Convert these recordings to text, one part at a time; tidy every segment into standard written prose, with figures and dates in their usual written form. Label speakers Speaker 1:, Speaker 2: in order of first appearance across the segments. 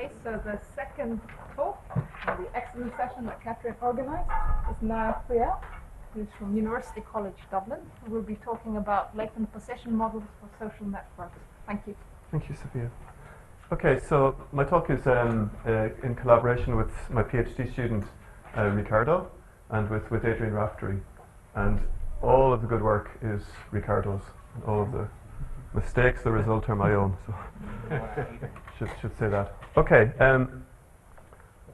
Speaker 1: Okay, so the second talk, the excellent session that Catherine organized, is Nial Friel, who's from University College Dublin, who will be talking about latent possession models for social networks. Thank you.
Speaker 2: Thank you, Sophia. Okay, so my talk is in collaboration with my PhD student, Ricardo, and with Adrian Raftery. And all of the good work is Ricardo's. And all of the mistakes, the result are my own. So should say that. Okay,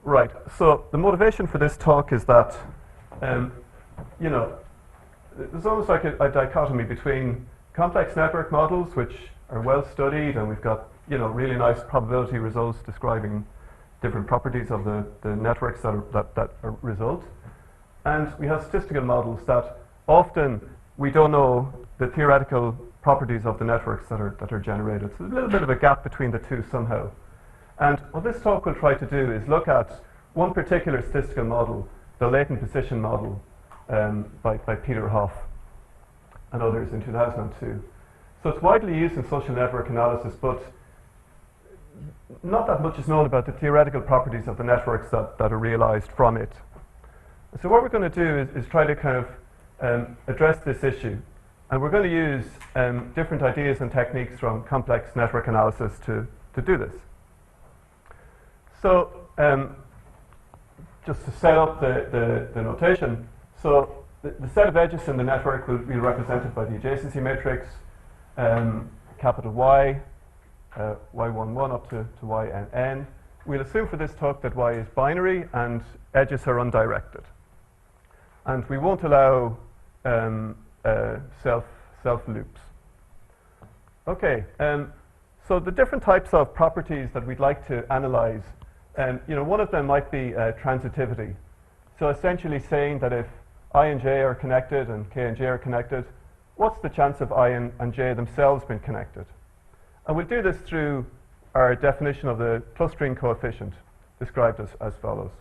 Speaker 2: right. So the motivation for this talk is that, you know, there's almost like a dichotomy between complex network models, which are well studied, and we've got, you know, really nice probability results describing different properties of the networks that result. And we have statistical models that often we don't know the theoretical properties of the networks that are generated. So there's a little bit of a gap between the two somehow. And what this talk will try to do is look at one particular statistical model, the latent position model, by Peter Hoff and others in 2002. So it's widely used in social network analysis, but not that much is known about the theoretical properties of the networks that are realized from it. So what we're going to do is try to kind of address this issue. And we're going to use different ideas and techniques from complex network analysis to do this. So just to set up the notation, so the set of edges in the network will be represented by the adjacency matrix, capital Y, Y11 up to YNN. We'll assume for this talk that Y is binary and edges are undirected. And we won't allow self loops. Okay, so the different types of properties that we'd like to analyze, you know, one of them might be transitivity. So essentially saying that if I and J are connected and K and J are connected, what's the chance of I and J themselves being connected? And we'll do this through our definition of the clustering coefficient, described as follows.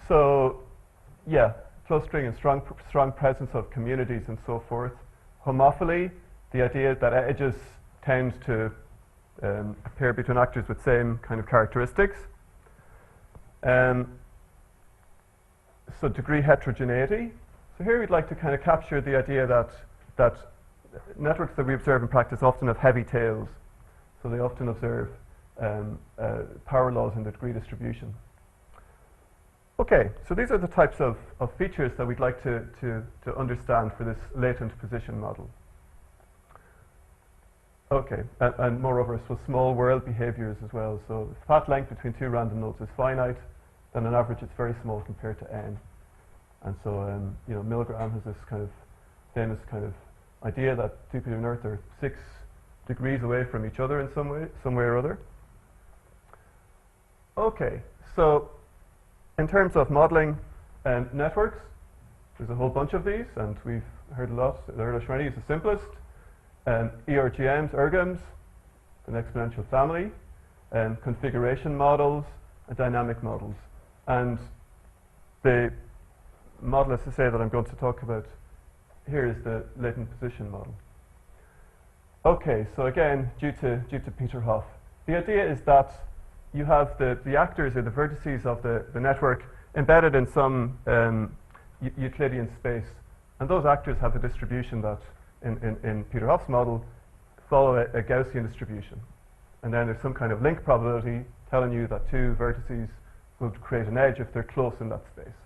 Speaker 2: So, yeah, clustering and strong presence of communities and so forth. Homophily, the idea that edges tend to appear between actors with same kind of characteristics. So degree heterogeneity. So here we'd like to kind of capture the idea that networks that we observe in practice often have heavy tails. So they often observe power laws in the degree distribution. Okay, so these are the types of features that we'd like to understand for this latent position model. Okay, and moreover, so small world behaviors as well. So if path length between two random nodes is finite, then on average it's very small compared to n. And so, you know, Milgram has this kind of famous kind of idea that two people on Earth are 6 degrees away from each other in some way or other. Okay, so in terms of modeling networks, there's a whole bunch of these, and we've heard a lot. The Euler-Schwenny is the simplest. ERGMs, ergms, an exponential family, configuration models, and dynamic models. And the model, as I say, that I'm going to talk about here is the latent position model. Okay, so again, due to Peter Hoff, the idea is that you have the actors or the vertices of the network embedded in some Euclidean space. And those actors have a distribution that, in Peter Hoff's model, follow a Gaussian distribution. And then there's some kind of link probability telling you that two vertices will create an edge if they're close in that space.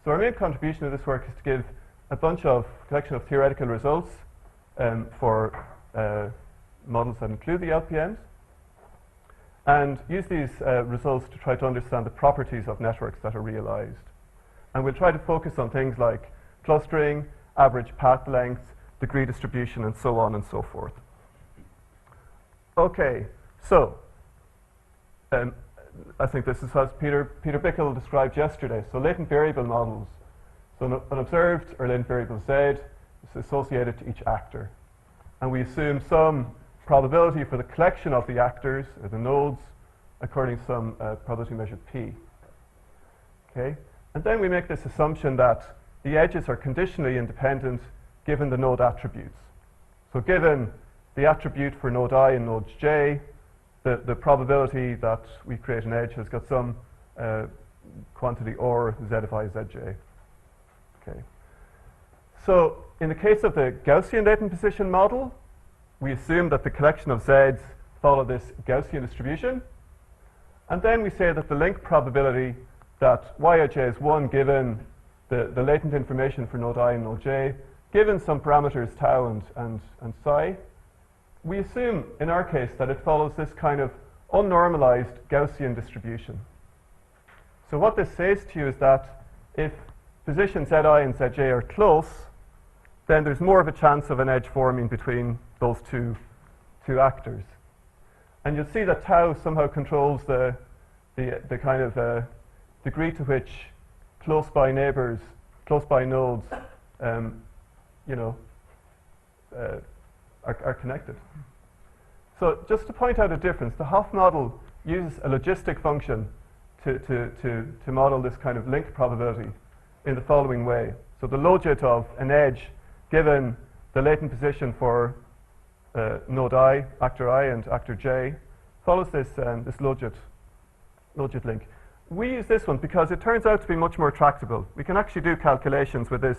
Speaker 2: So our main contribution to this work is to give a collection of theoretical results for models that include the LPMs, and use these results to try to understand the properties of networks that are realized. And we'll try to focus on things like clustering, average path length, degree distribution, and so on and so forth. Okay, so I think this is as Peter Bickel described yesterday. So latent variable models. So an observed or latent variable Z is associated to each actor. And we assume some probability for the collection of the actors, or the nodes, according to some probability measure P. Okay? And then we make this assumption that the edges are conditionally independent given the node attributes. So given the attribute for node I and node J, the probability that we create an edge has got some quantity or z of I, zj. Okay. So in the case of the Gaussian latent position model, we assume that the collection of z's follow this Gaussian distribution. And then we say that the link probability that yij is 1 given the latent information for node I and node j, given some parameters tau and psi, we assume in our case that it follows this kind of unnormalized Gaussian distribution. So what this says to you is that if positions zi and zj are close, then there's more of a chance of an edge forming between those two actors. And you'll see that tau somehow controls the kind of degree to which close by neighbors, close by nodes, are connected. So just to point out a difference, the Hopf model uses a logistic function to model this kind of link probability in the following way. So the logit of an edge given the latent position for node I, actor I, and actor j follows this logit link. We use this one because it turns out to be much more tractable. We can actually do calculations with this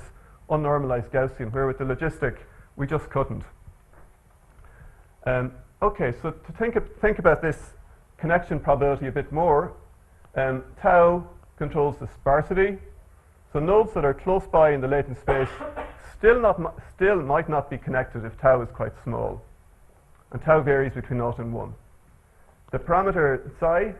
Speaker 2: unnormalized Gaussian, where with the logistic we just couldn't. Okay, so to think about this connection probability a bit more, tau controls the sparsity. So nodes that are close by in the latent space still might not be connected if tau is quite small. And tau varies between 0 and 1. The parameter psi,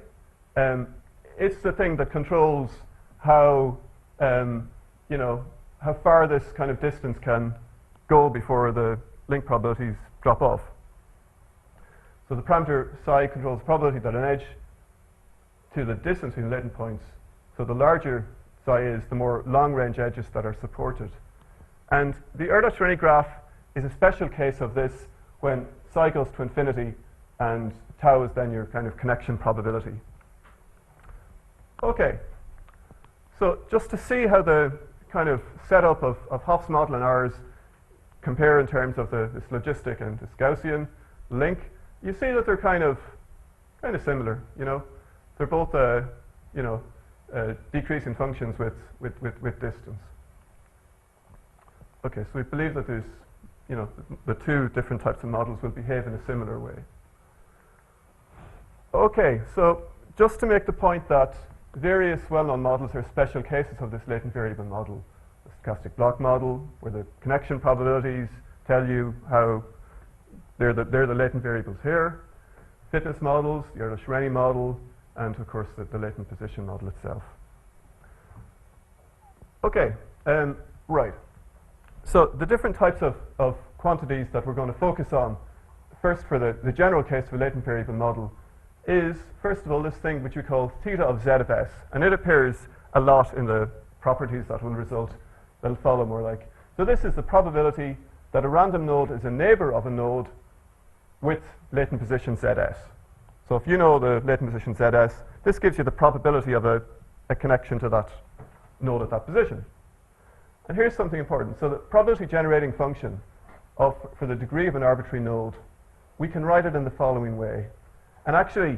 Speaker 2: it's the thing that controls how how far this kind of distance can go before the link probabilities drop off. So the parameter psi controls the probability that an edge to the distance between latent points. So the larger psi is, the more long-range edges that are supported. And the Erdős-Renyi graph is a special case of this when psi goes to infinity and tau is then your kind of connection probability. Okay, so just to see how the kind of setup of Hopf's model and ours compare in terms of this logistic and this Gaussian link, you see that they're kind of similar. They're both decreasing functions with distance. Okay, so we believe that there's the two different types of models will behave in a similar way. Okay, so just to make the point that various well-known models are special cases of this latent variable model. The stochastic block model, where the connection probabilities tell you how they're the latent variables here. Fitness models, the Erdős-Renyi model, and of course the latent position model itself. Okay, right. So the different types of quantities that we're going to focus on, first for the general case of a latent variable model, is, first of all, this thing which we call theta of z of s. And it appears a lot in the properties that will result, that'll follow more like. So this is the probability that a random node is a neighbor of a node with latent position zs. So if you know the latent position zs, this gives you the probability of a connection to that node at that position. And here's something important. So the probability generating function for the degree of an arbitrary node, we can write it in the following way. And actually,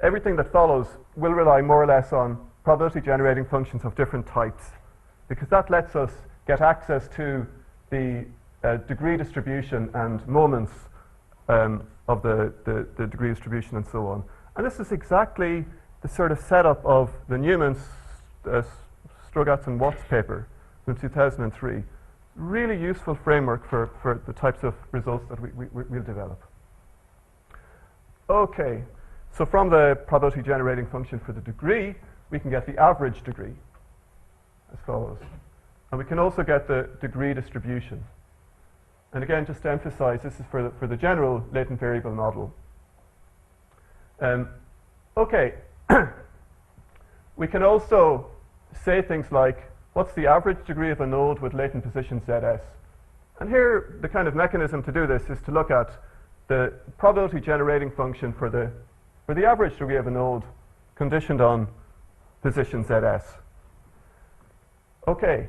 Speaker 2: everything that follows will rely more or less on probability generating functions of different types, because that lets us get access to the degree distribution and moments of the degree distribution and so on. And this is exactly the sort of setup of the Newman, Strogatz and Watts paper in 2003. Really useful framework for the types of results that we'll develop. Okay, so from the probability generating function for the degree, we can get the average degree as follows. And we can also get the degree distribution. And again, just to emphasize, this is for the general latent variable model. Okay, we can also say things like, what's the average degree of a node with latent position zs? And here, the kind of mechanism to do this is to look at the probability generating function for the average degree of a node conditioned on position zs. Okay,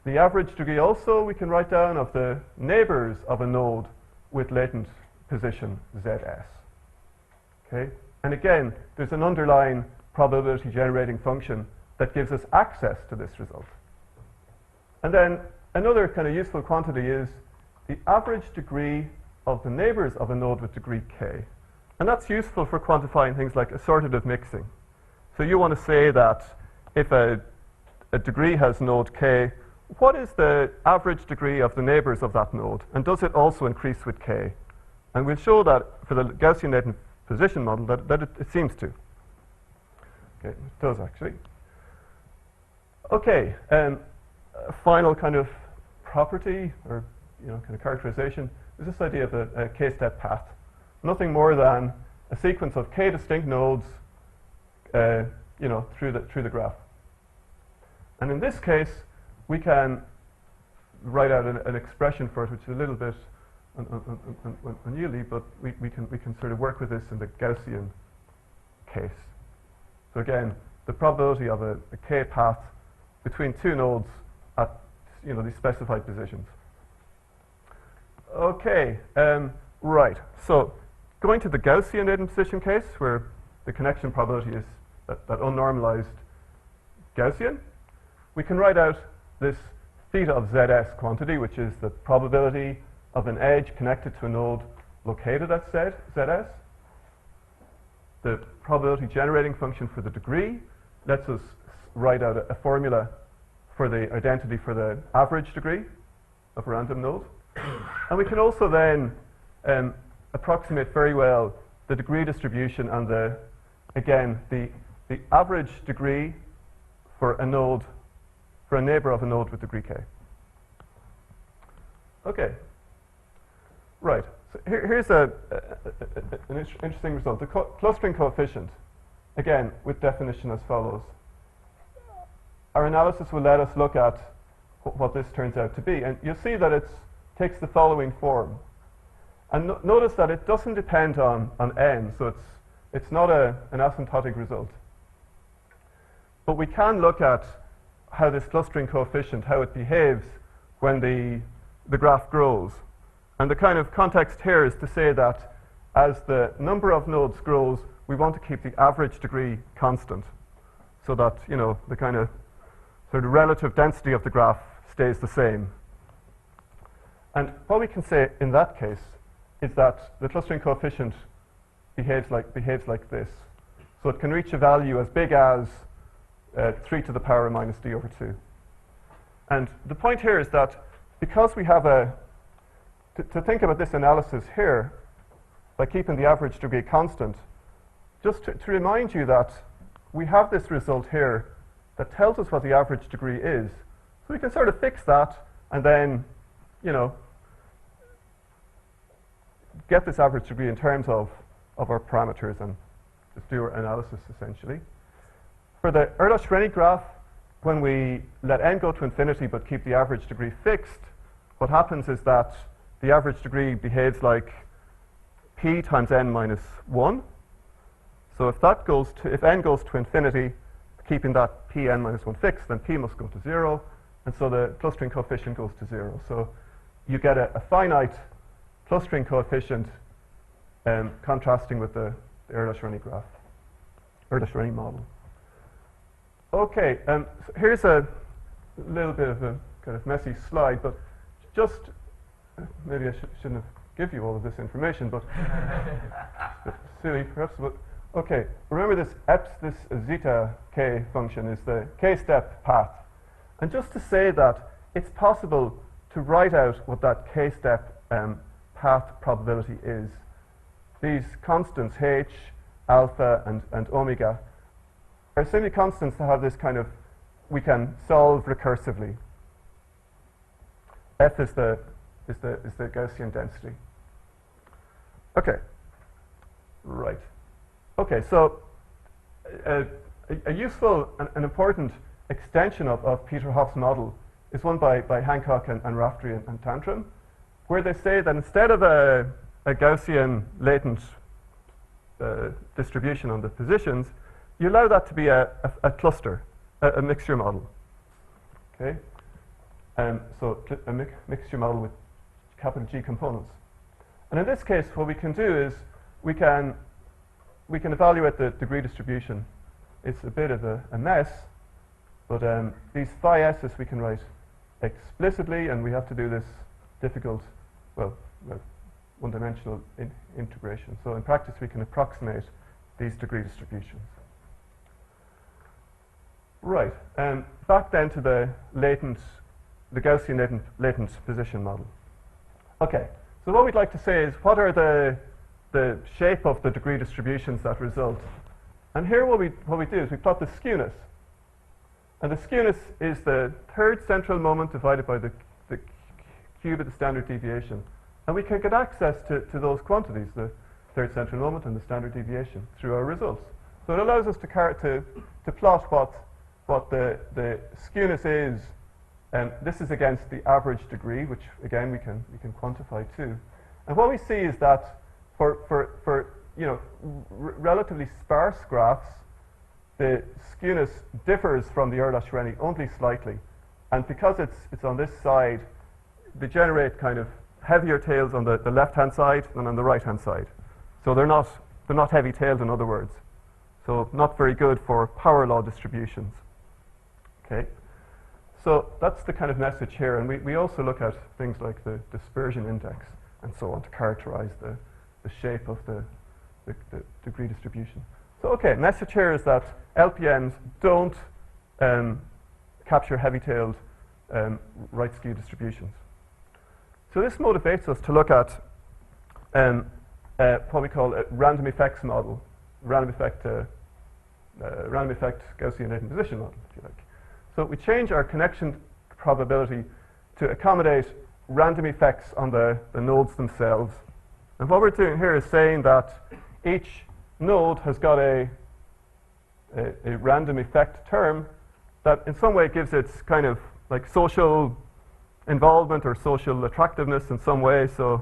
Speaker 2: the average degree also we can write down of the neighbors of a node with latent position zs. Okay? And again, there's an underlying probability generating function that gives us access to this result. And then another kind of useful quantity is the average degree of the neighbors of a node with degree k. And that's useful for quantifying things like assortative mixing. So you want to say that if a degree has node k, what is the average degree of the neighbors of that node? And does it also increase with k? And we'll show that for the Gaussian latent position model that it seems to. Okay, it does actually. Okay, a final kind of property or kind of characterization is this idea of a k-step path. Nothing more than a sequence of k distinct nodes, through the graph. And in this case, we can write out an expression for it, which is a little bit unwieldy, but we can sort of work with this in the Gaussian case. So again, the probability of a k path between two nodes at these specified positions. Okay, right. So going to the Gaussian latent position case, where the connection probability is that unnormalized Gaussian, we can write out this theta of zs quantity, which is the probability of an edge connected to a node located at zs. The probability generating function for the degree lets us write out a formula for the identity for the average degree of a random node. And we can also then approximate very well the degree distribution and the average degree for a node, for a neighbor of a node with degree k. Okay. Right. So here's an interesting result. The clustering coefficient, again, with definition as follows. Our analysis will let us look at what this turns out to be. And you'll see that it takes the following form. And notice that it doesn't depend on n, so it's not an asymptotic result. But we can look at how this clustering coefficient, how it behaves when the graph grows. And the kind of context here is to say that as the number of nodes grows, we want to keep the average degree constant, so that the kind of sort of relative density of the graph stays the same. And what we can say in that case is that the clustering coefficient behaves like this. So it can reach a value as big as 3 to the power minus d over 2. And the point here is that because we have to think about this analysis here, by keeping the average degree constant, just to remind you that we have this result here that tells us what the average degree is. So we can sort of fix that and then, get this average degree in terms of our parameters and just do our analysis essentially. For the Erdős-Renyi graph, when we let n go to infinity but keep the average degree fixed, what happens is that the average degree behaves like p times n minus 1. So if n goes to infinity, keeping that p n minus 1 fixed, then p must go to 0, and so the clustering coefficient goes to 0. So you get a finite clustering coefficient contrasting with the Erdős-Renyi graph, Erdős-Renyi model. Okay, so here's a little bit of a kind of messy slide, but just maybe I shouldn't have give you all of this information, but it's a bit silly perhaps. But okay, remember this zeta k function is the k-step path, and just to say that it's possible to write out what that k-step path probability is. These constants h, alpha, and omega are simply constants that have this kind of, we can solve recursively. F is the Gaussian density. Okay, right. Okay, so a useful and important extension of Peter Hoff's model is one by Hancock and Raftery and Tantrum, where they say that instead of a Gaussian latent distribution on the positions, you allow that to be a cluster, a mixture model. Okay, so a mixture model with capital G components. And in this case, what we can do is we can we can evaluate the degree distribution. It's a bit of a mess, but these phi s's we can write explicitly, and we have to do this difficult, one-dimensional integration. So in practice, we can approximate these degree distributions. Right, back then to the Gaussian latent position model. Okay, so what we'd like to say is, what are the shape of the degree distributions that result? And here what we do is we plot the skewness. And the skewness is the third central moment divided by the cube of the standard deviation. And we can get access to those quantities, the third central moment and the standard deviation, through our results. So it allows us to plot what the skewness is. And this is against the average degree, which again we can quantify too. And what we see is that for relatively sparse graphs, the skewness differs from the Euler-Schwenny only slightly. And because it's on this side, they generate kind of heavier tails on the left-hand side than on the right-hand side. So they're not heavy-tailed, in other words. So not very good for power law distributions. Okay. So that's the kind of message here. And we also look at things like the dispersion index and so on to characterize the shape of the degree distribution. So okay, message here is that LPMs don't capture heavy-tailed right skew distributions. So this motivates us to look at what we call a random effects model, random effect Gaussian latent position model, if you like. So we change our connection probability to accommodate random effects on the nodes themselves. And what we're doing here is saying that each node has got a random effect term that in some way gives its kind of like social involvement or social attractiveness in some way. So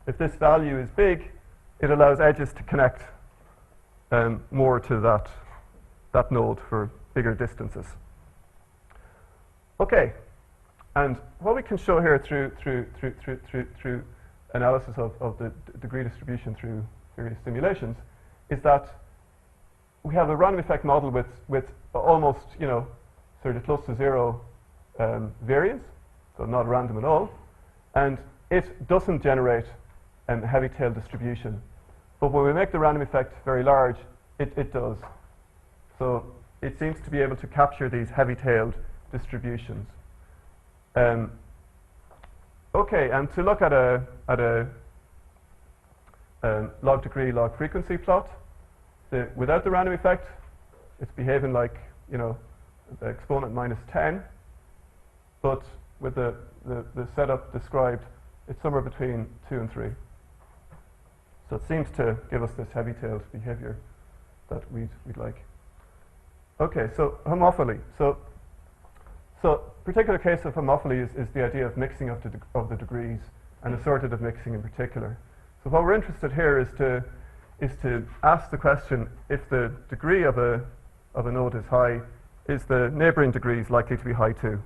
Speaker 2: if this value is big, it allows edges to connect more to that node for bigger distances. Okay, and what we can show here through analysis of the degree distribution through various simulations is that we have a random effect model with almost, sort of close to zero variance, so not random at all, and it doesn't generate a heavy tail distribution. But when we make the random effect very large, it does. So it seems to be able to capture these heavy-tailed distributions. Okay, and to look at a log degree, log frequency plot, without the random effect, it's behaving like, the exponent minus 10. But with the setup described, it's somewhere between 2 and 3. So it seems to give us this heavy-tailed behavior that we'd like. Okay, so homophily. So particular case of homophily is the idea of mixing of the degrees, and assortative mixing in particular. So what we're interested here is to ask the question, if the degree of a node is high, is the neighboring degrees likely to be high too?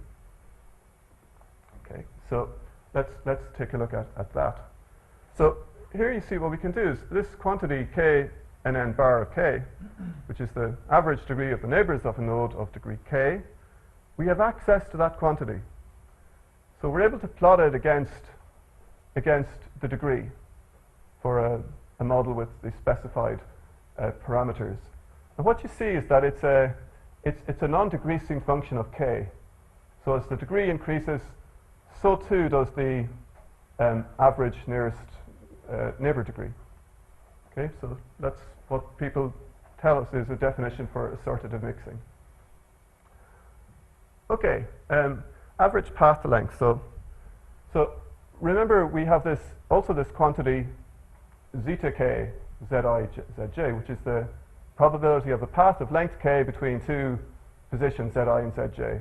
Speaker 2: Okay, so let's take a look at that. So here you see what we can do is this quantity k and n bar of k, which is the average degree of the neighbors of a node of degree k, we have access to that quantity. So we're able to plot it against the degree for a model with the specified parameters. And what you see is that it's a non-decreasing function of k. So as the degree increases, so too does the average nearest neighbor degree. Okay, so that's what people tell us is a definition for assortative mixing. Okay, average path length. So remember we have this quantity zeta k zi zj, which is the probability of a path of length k between two positions zi and zj.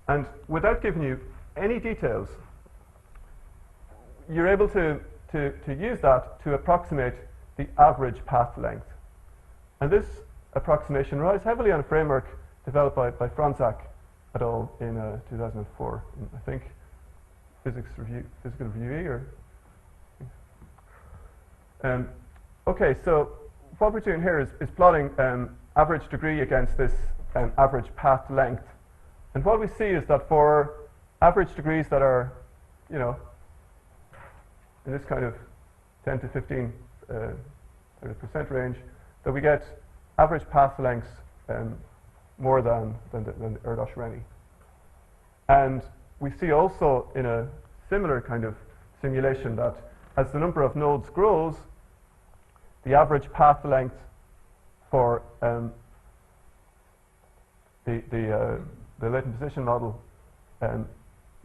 Speaker 2: And without giving you any details, you're able to use that to approximate the average path length. And this approximation relies heavily on a framework developed by Franzak et al. In 2004, I think, Physical Review E. Okay, so what we're doing here is plotting average degree against this average path length. And what we see is that for average degrees that are, you know, in this kind of 10 to 15 percent range, that we get average path lengths more than the Erdős-Renyi. And we see also in a similar kind of simulation that as the number of nodes grows, the average path length for the latent position model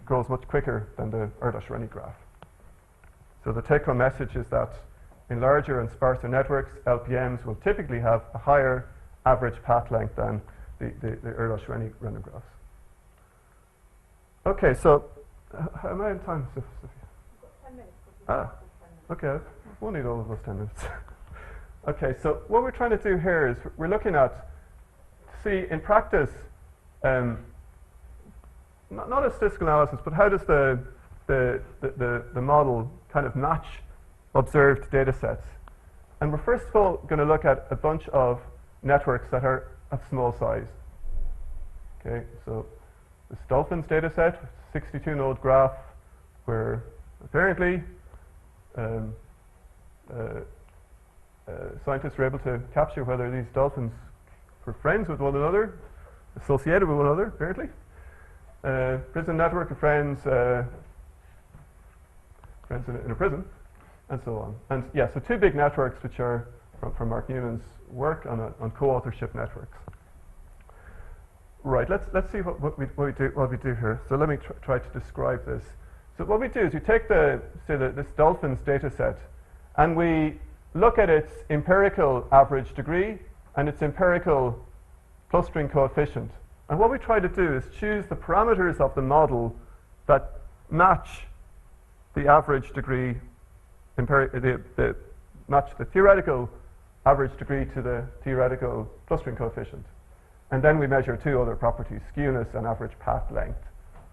Speaker 2: grows much quicker than the Erdős-Renyi graph. So the take-home message is that in larger and sparser networks, LPMs will typically have a higher average path length than the Erdős-Renyi random graphs. Okay, so am I in time, Sophie?
Speaker 1: 10 minutes.
Speaker 2: Okay, we'll need all of those 10 minutes. Okay, so what we're trying to do here is we're looking at, see in practice, not a statistical analysis, but how does the model kind of match observed data sets? And we're first of all going to look at a bunch of networks that are of small size. Okay, so this Dolphins data set, 62 node graph, where apparently scientists were able to capture whether these dolphins were friends with one another, associated with one another, apparently. Prison network of friends, friends in a prison, and so on. And yeah, so two big networks which are from Mark Newman's work on co-authorship networks. Right, let's see what we do here. So let me try to describe this. So what we do is we take this Dolphins data set and we look at its empirical average degree and its empirical clustering coefficient. And what we try to do is choose the parameters of the model that match the average degree, match the theoretical average degree to the theoretical clustering coefficient. And then we measure two other properties, skewness and average path length.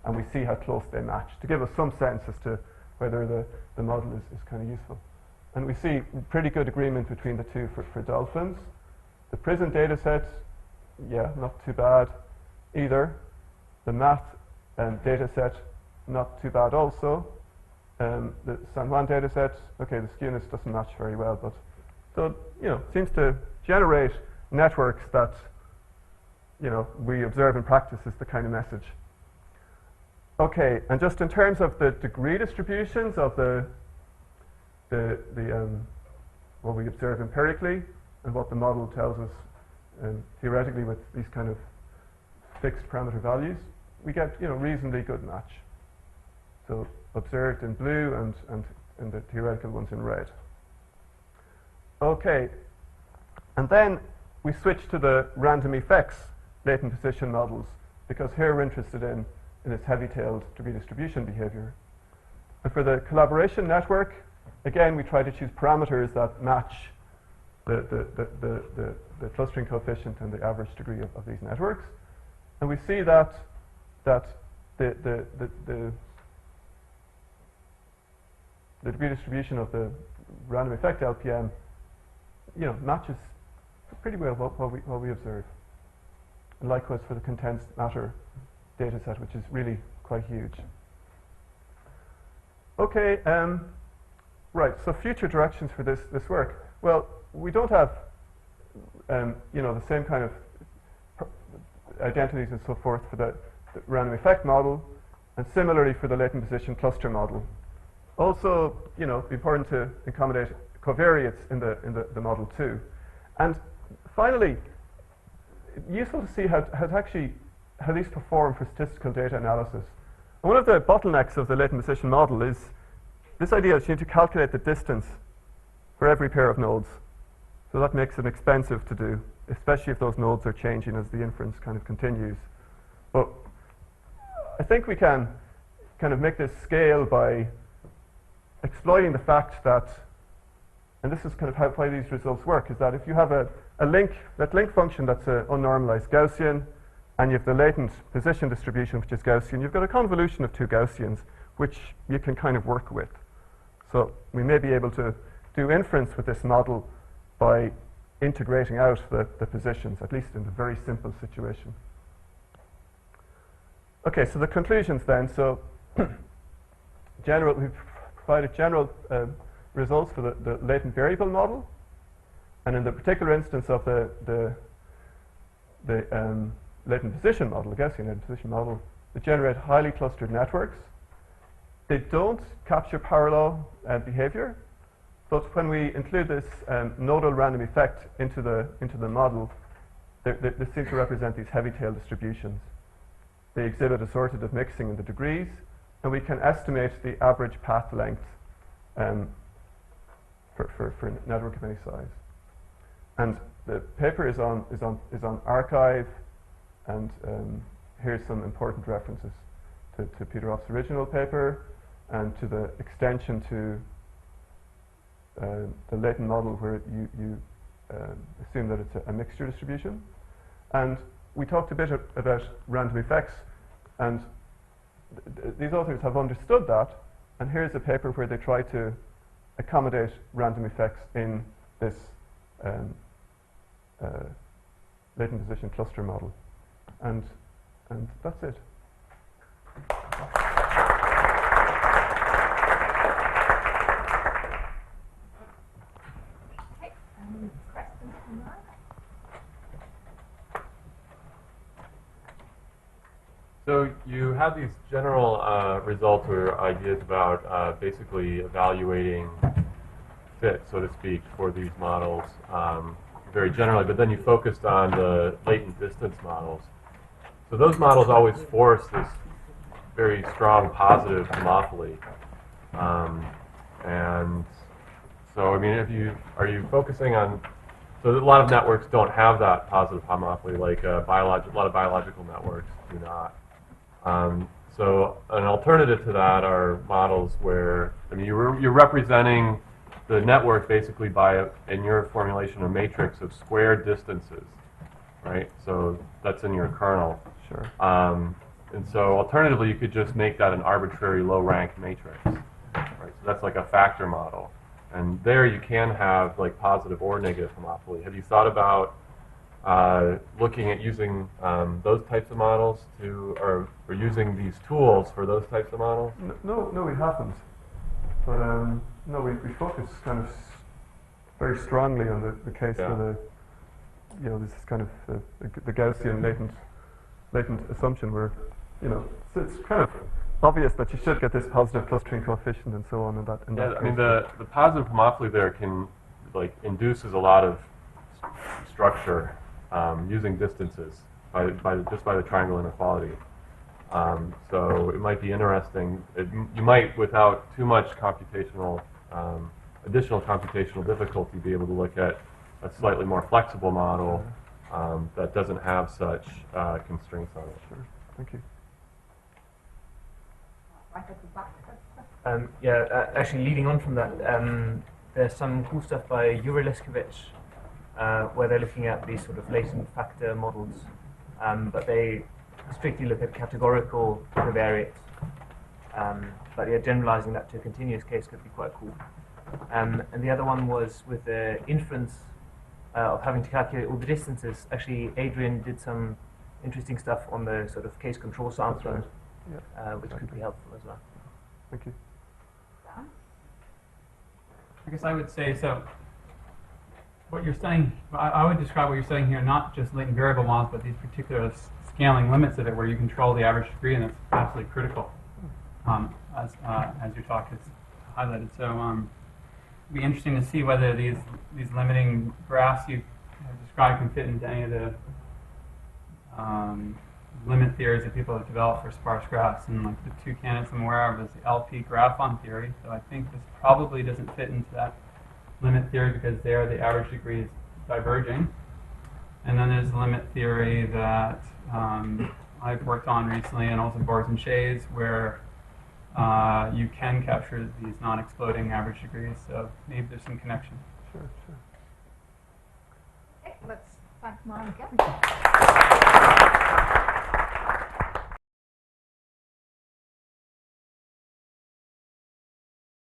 Speaker 2: And we see how close they match to give us some sense as to whether the model is kind of useful. And we see pretty good agreement between the two for dolphins. The prison data set, yeah, not too bad either. The math data set, not too bad also. The San Juan data set, okay, the skewness doesn't match very well, but so, you know, seems to generate networks that, you know, we observe in practice is the kind of message. Okay, and just in terms of the degree distributions of what we observe empirically and what the model tells us theoretically with these kind of fixed parameter values, we get, you know, reasonably good match. So observed in blue and the theoretical ones in red. Okay, and then we switch to the random effects latent position models, because here we're interested in this heavy-tailed degree distribution behavior. And for the collaboration network, again, we try to choose parameters that match the clustering coefficient and the average degree of these networks. And we see that the degree distribution of the random effect LPM, you know, matches pretty well what we observe. And likewise for the condensed matter data set, which is really quite huge. Okay, right, so future directions for this work. Well, we don't have, you know, the same kind of identities and so forth for the random effect model, and similarly for the latent position cluster model. Also, you know, it'd be important to accommodate covariates in the model too. And finally, useful to see how these perform for statistical data analysis. And one of the bottlenecks of the latent position model is this idea that you need to calculate the distance for every pair of nodes. So that makes it expensive to do, especially if those nodes are changing as the inference kind of continues. But I think we can kind of make this scale by exploiting the fact that, and this is kind of why these results work, is that if you have a link function that's an unnormalized Gaussian, and you have the latent position distribution, which is Gaussian, you've got a convolution of two Gaussians, which you can kind of work with. So we may be able to do inference with this model by integrating out the positions, at least in the very simple situation. Okay, so the conclusions then. So we've provided general results for the latent variable model. And in the particular instance of the latent position model, the Gaussian latent position model, they generate highly clustered networks. They don't capture parallel behavior, but when we include this nodal random effect into the model, they seem to represent these heavy tail distributions. They exhibit assortative mixing in the degrees, and we can estimate the average path length for a network of any size. And the paper is on archive, and here's some important references to Peter Off's original paper and to the extension to the latent model where you assume that it's a mixture distribution. And we talked a bit about random effects, and these authors have understood that, and here's a paper where they try to accommodate random effects in this latent position cluster model. And that's it.
Speaker 1: Okay, questions from that?
Speaker 3: So you have these general results or ideas about basically evaluating fit, so to speak, for these models very generally, but then you focused on the latent distance models. So those models always force this very strong positive homophily. And so, I mean, are you focusing on, so a lot of networks don't have that positive homophily, like a lot of biological networks do not. So an alternative to that are models where, I mean, you're representing the network basically by, in your formulation, a matrix of squared distances, right? So that's in your kernel.
Speaker 2: Sure.
Speaker 3: And so alternatively, you could just make that an arbitrary low-rank matrix, right? So that's like a factor model. And there you can have like positive or negative homophily. Have you thought about looking at using those types of models or using these tools for those types of models?
Speaker 2: No, we haven't. But no, we focus kind of very strongly on the case for this is kind of the Gaussian latent assumption where, so it's kind of obvious that you should get this positive clustering coefficient and so on in that
Speaker 3: I mean, the positive homophily there induces a lot of structure using distances just by the triangle inequality. So it might be interesting. You might, without too much additional computational difficulty, be able to look at a slightly more flexible model that doesn't have such constraints on it.
Speaker 2: Sure. Thank you.
Speaker 1: Right at the back.
Speaker 4: Actually, leading on from that, there's some cool stuff by Yuri Leskovich where they're looking at these sort of latent factor models, but they strictly look at categorical covariates. But generalizing that to a continuous case could be quite cool. And the other one was with the inference of having to calculate all the distances. Actually, Adrian did some interesting stuff on the sort of case control sampler, which could be helpful as well.
Speaker 2: Thank you.
Speaker 5: I guess I would say, so what you're studying, I would describe what you're studying here not just latent variable models, but these particular scaling limits of it where you control the average degree, and that's absolutely critical, as your talk has highlighted. So it'd be interesting to see whether these limiting graphs you have described can fit into any of the limit theories that people have developed for sparse graphs. And like the two candidates I'm aware of is the LP graphon theory. So I think this probably doesn't fit into that limit theory because there the average degree is diverging. And then there's the limit theory that I've worked on recently, and also Bors and Shays, where you can capture these non-exploding average degrees. So maybe there's some connection.
Speaker 2: Sure.
Speaker 1: Okay, let's thank Niall again.